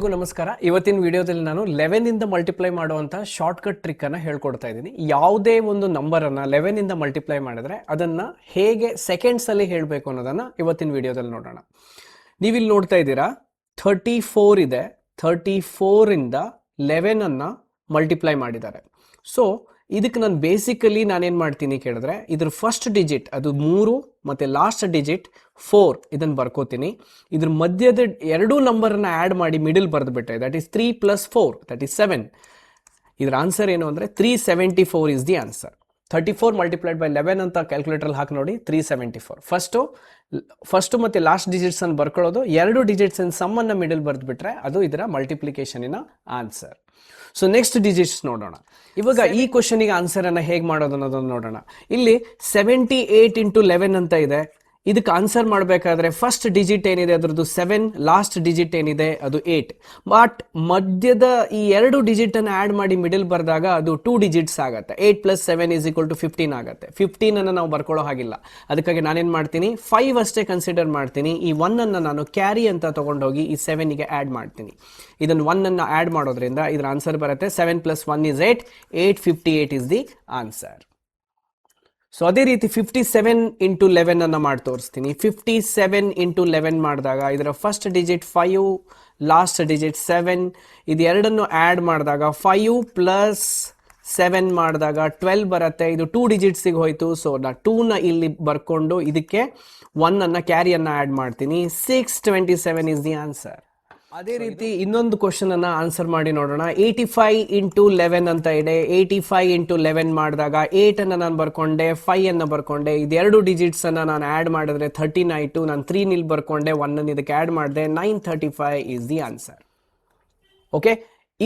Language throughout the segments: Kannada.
ಎಲ್ರಿಗೂ ನಮಸ್ಕಾರ. ಇವತ್ತಿನ ವಿಡಿಯೋದಲ್ಲಿ ನಾನು 11 ಇಂದ ಮಲ್ಟಿಪ್ಲೈ ಮಾಡುವಂಥ ಶಾರ್ಟ್ಕಟ್ ಟ್ರಿಕ್ ಅನ್ನು ಹೇಳ್ಕೊಡ್ತಾ ಇದ್ದೀನಿ. ಯಾವುದೇ ಒಂದು ನಂಬರನ್ನು 11 ಇಂದ ಮಲ್ಟಿಪ್ಲೈ ಮಾಡಿದ್ರೆ ಅದನ್ನು ಹೇಗೆ ಸೆಕೆಂಡ್ಸಲ್ಲಿ ಹೇಳಬೇಕು ಅನ್ನೋದನ್ನು ಇವತ್ತಿನ ವಿಡಿಯೋದಲ್ಲಿ ನೋಡೋಣ. ನೀವಿಲ್ಲಿ ನೋಡ್ತಾ ಇದ್ದೀರಾ 34 ಇದೆ. 34 ಇಂದ 11 ಅನ್ನು ಮಲ್ಟಿಪ್ಲೈ ಮಾಡಿದ್ದಾರೆ. ಸೊ ಇದಕ್ಕೆ ನಾನು ಬೇಸಿಕಲಿ ನಾನೇನು ಮಾಡ್ತೀನಿ ಕೇಳಿದ್ರೆ, ಇದ್ರ ಫಸ್ಟ್ ಡಿಜಿಟ್ ಅದು 3 ಮತ್ತು ಲಾಸ್ಟ್ ಡಿಜಿಟ್ 4 ಇದನ್ನು ಬರ್ಕೋತೀನಿ. ಇದ್ರ ಮಧ್ಯದ ಎರಡೂ ನಂಬರನ್ನು ಆ್ಯಡ್ ಮಾಡಿ ಮಿಡಲ್ ಬರೆದುಬಿಟ್ಟೆ. That is 3 + 4 that is 7. ಇದರ ಆನ್ಸರ್ ಏನು ಅಂದರೆ 374 is the answer. 34 multiplied by 11 ಅಂತ ಕ್ಯಾಲ್ಕುಲೇಟರ್ಲ್ಲಿ ಹಾಕಿ ನೋಡಿ. 374 ಫಸ್ಟು ಮತ್ತು ಲಾಸ್ಟ್ ಡಿಜಿಟ್ಸನ್ನು ಬರ್ಕೊಳ್ಳೋದು, ಎರಡು ಡಿಜಿಟ್ಸನ್ನು ಸಮ್ಮನ್ನು ಮಿಡಲ್ ಬರೆದುಬಿಟ್ರೆ ಅದು ಇದರ ಮಲ್ಟಿಪ್ಲಿಕೇಶನಿನ ಆನ್ಸರ್. ಸೊ ನೆಕ್ಸ್ಟ್ ಡಿಜಿಟ್ಸ್ ನೋಡೋಣ. ಇವಾಗ ಈ ಕ್ವಶನಿಗೆ ಆನ್ಸರನ್ನು ಹೇಗೆ ಮಾಡೋದು ಅನ್ನೋದನ್ನು ನೋಡೋಣ. ಇಲ್ಲಿ 78 × 11 ಅಂತ ಇದೆ. ಇದಕ್ಕೆ ಆನ್ಸರ್ ಮಾಡಬೇಕಾದ್ರೆ ಫಸ್ಟ್ ಡಿಜಿಟ್ ಏನಿದೆ ಅದರದ್ದು 7, ಲಾಸ್ಟ್ ಡಿಜಿಟ್ ಏನಿದೆ ಅದು 8. ಬಟ್ ಮಧ್ಯದ ಈ ಎರಡು ಡಿಜಿಟನ್ನು ಆ್ಯಡ್ ಮಾಡಿ ಮಿಡಲ್ ಬರೆದಾಗ ಅದು 2 ಡಿಜಿಟ್ಸ್ ಆಗುತ್ತೆ. 8 + 7 = 15 ಆಗುತ್ತೆ. 15 ನಾವು ಬರ್ಕೊಳ್ಳೋ ಹಾಗಿಲ್ಲ. ಅದಕ್ಕಾಗಿ ನಾನೇನು ಮಾಡ್ತೀನಿ, 5 ಅಷ್ಟೇ ಕನ್ಸಿಡರ್ ಮಾಡ್ತೀನಿ. ಈ 1 ನಾನು ಕ್ಯಾರಿ ಅಂತ ತೊಗೊಂಡೋಗಿ ಈ 7ಗೆ ಆ್ಯಡ್ ಮಾಡ್ತೀನಿ. ಇದನ್ನು 1 ಆ್ಯಡ್ ಮಾಡೋದ್ರಿಂದ ಇದರ ಆನ್ಸರ್ ಬರುತ್ತೆ 7 + 1 = 8. 858 ಇಸ್ ದಿ ಆನ್ಸರ್. ಸೊ ಅದೇ ರೀತಿ 57 × 11 ಅನ್ನು ಮಾಡಿ ತೋರಿಸ್ತೀನಿ. 57 × 11 ಮಾಡಿದಾಗ ಇದರ ಫಸ್ಟ್ ಡಿಜಿಟ್ 5, ಲಾಸ್ಟ್ ಡಿಜಿಟ್ 7. ಇದು ಎರಡನ್ನು ಆ್ಯಡ್ ಮಾಡಿದಾಗ 5 + 7 ಮಾಡಿದಾಗ 12 ಬರುತ್ತೆ. ಇದು 2 ಡಿಜಿಟ್ಸಿಗೆ ಹೋಯಿತು. ಸೊ ನಾನು 2ನ ಇಲ್ಲಿ ಬರ್ಕೊಂಡು ಇದಕ್ಕೆ 1 ಕ್ಯಾರಿಯನ್ನು ಆ್ಯಡ್ ಮಾಡ್ತೀನಿ. 627 ಇಸ್ ದಿ ಆನ್ಸರ್. ಅದೇ ರೀತಿ ಇನ್ನೊಂದು ಕ್ವಶನ್ ಅನ್ನು ಆನ್ಸರ್ ಮಾಡಿ ನೋಡೋಣ. 85 × 11 ಅಂತ ಇದೆ. 85 × 11 ಮಾಡಿದಾಗ 8 ನಾನು ಬರ್ಕೊಂಡೆ, 5 ಬರ್ಕೊಂಡೆ. ಇದೆರಡು ಡಿಜಿಟ್ಸ್ ಅನ್ನು ನಾನು ಆ್ಯಡ್ ಮಾಡಿದ್ರೆ 13 ಆಯಿತು. ನಾನು 3 ನಿಲ್ ಬರ್ಕೊಂಡೆ, 1 ಇದಕ್ಕೆ ಆ್ಯಡ್ ಮಾಡಿದೆ. 935 ಇಸ್ ದಿ ಆನ್ಸರ್. ಓಕೆ,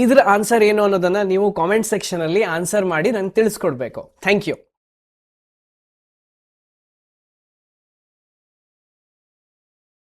ಇದರ ಆನ್ಸರ್ ಏನು ಅನ್ನೋದನ್ನು ನೀವು ಕಾಮೆಂಟ್ ಸೆಕ್ಷನಲ್ಲಿ ಆನ್ಸರ್ ಮಾಡಿ ನನಗೆ ತಿಳಿಸ್ಕೊಡ್ಬೇಕು. Thank you.